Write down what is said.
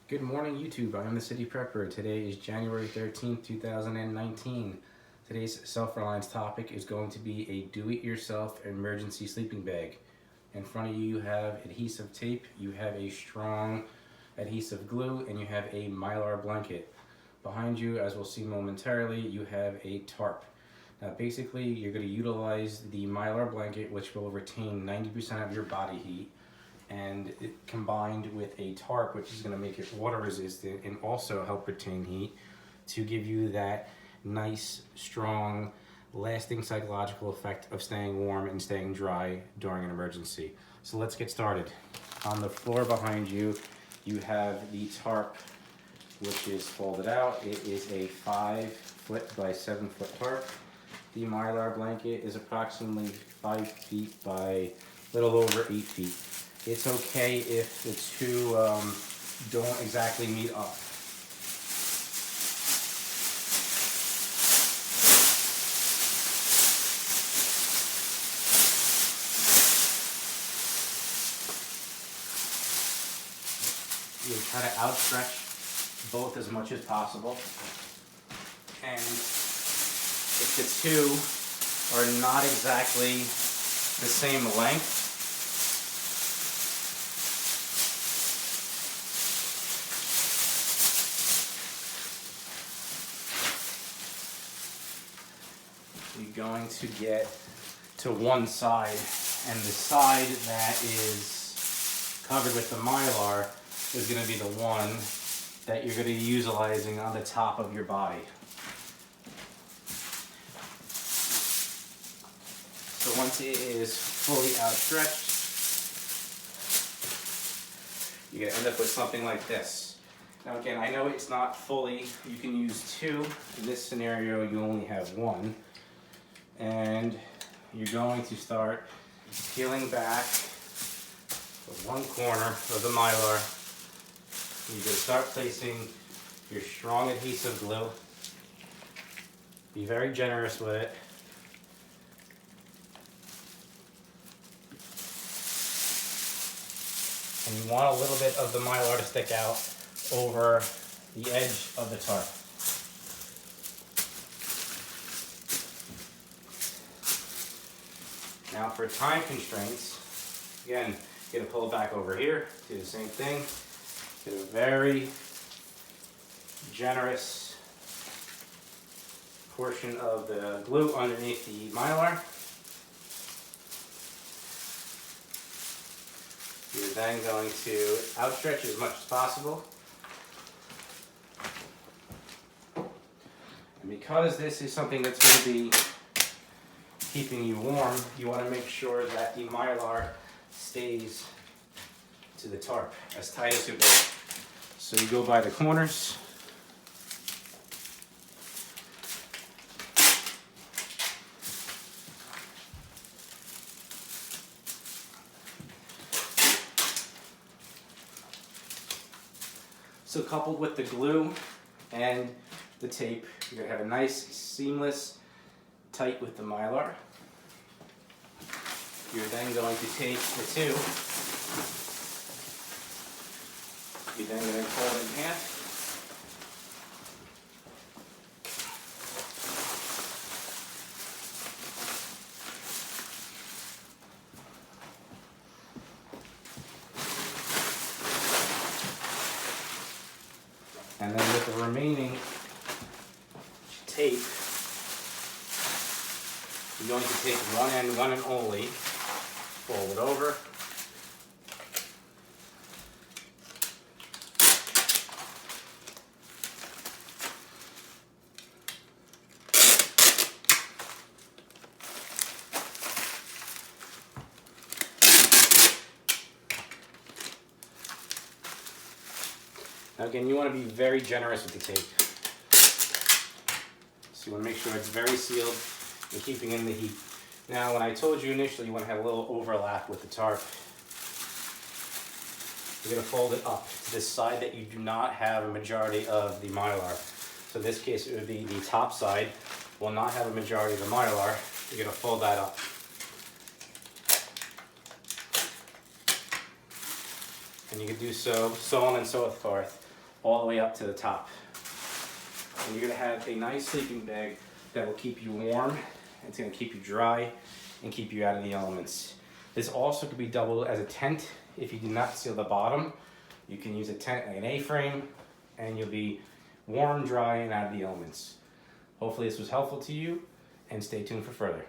Good morning, YouTube. I am the City Prepper. Today is January 13th, 2019. Today's self-reliance topic is going to be a do-it-yourself emergency sleeping bag. In front of you, you have adhesive tape, you have a strong adhesive glue, and you have a mylar blanket. Behind you, as we'll see momentarily, you have a tarp. Now basically, you're going to utilize the mylar blanket, which will retain 90% of your body heat, and it combined with a tarp, which is going to make it water resistant and also help retain heat to give you that nice, strong, lasting psychological effect of staying warm and staying dry during an emergency. So let's get started. On the floor behind you, you have the tarp, which is folded out. It is a 5-foot by 7-foot tarp. The mylar blanket is approximately 5 feet by a little over 8 feet. It's okay if the two don't exactly meet up. You try to outstretch both as much as possible. And if the two are not exactly the same length, you're going to get to one side, and the side that is covered with the mylar is going to be the one that you're going to be utilizing on the top of your body. So once it is fully outstretched, you're going to end up with something like this. Now again, I know it's not fully, you can use two. In this scenario, you only have one. And you're going to start peeling back one corner of the mylar. You're going to start placing your strong adhesive glue. Be very generous with it. And you want a little bit of the mylar to stick out over the edge of the tarp. Now for time constraints, again, you're going to pull it back over here, do the same thing. Get a very generous portion of the glue underneath the mylar. You're then going to outstretch as much as possible. And because this is something that's going to be keeping you warm, you want to make sure that the mylar stays to the tarp as tight as it will. So you go by the corners. So coupled with the glue and the tape, you're going to have a nice seamless tight with the mylar. You're then going to take the two. You're then going to fold it in half. And then with the remaining tape, you're going to take one end only, fold it over, now again, you want to be very generous with the tape. So you want to make sure it's very sealed and keeping in the heat. Now, when I told you initially you want to have a little overlap with the tarp, you're going to fold it up to the side that you do not have a majority of the mylar. So in this case, it would be the top side will not have a majority of the mylar. You're going to fold that up. And you can do so on and so forth all the way up to the top. And you're gonna have a nice sleeping bag that will keep you warm, it's gonna keep you dry, and keep you out of the elements. This also could be doubled as a tent. If you do not seal the bottom, you can use a tent like an A-frame, and you'll be warm, dry, and out of the elements. Hopefully this was helpful to you, and stay tuned for further.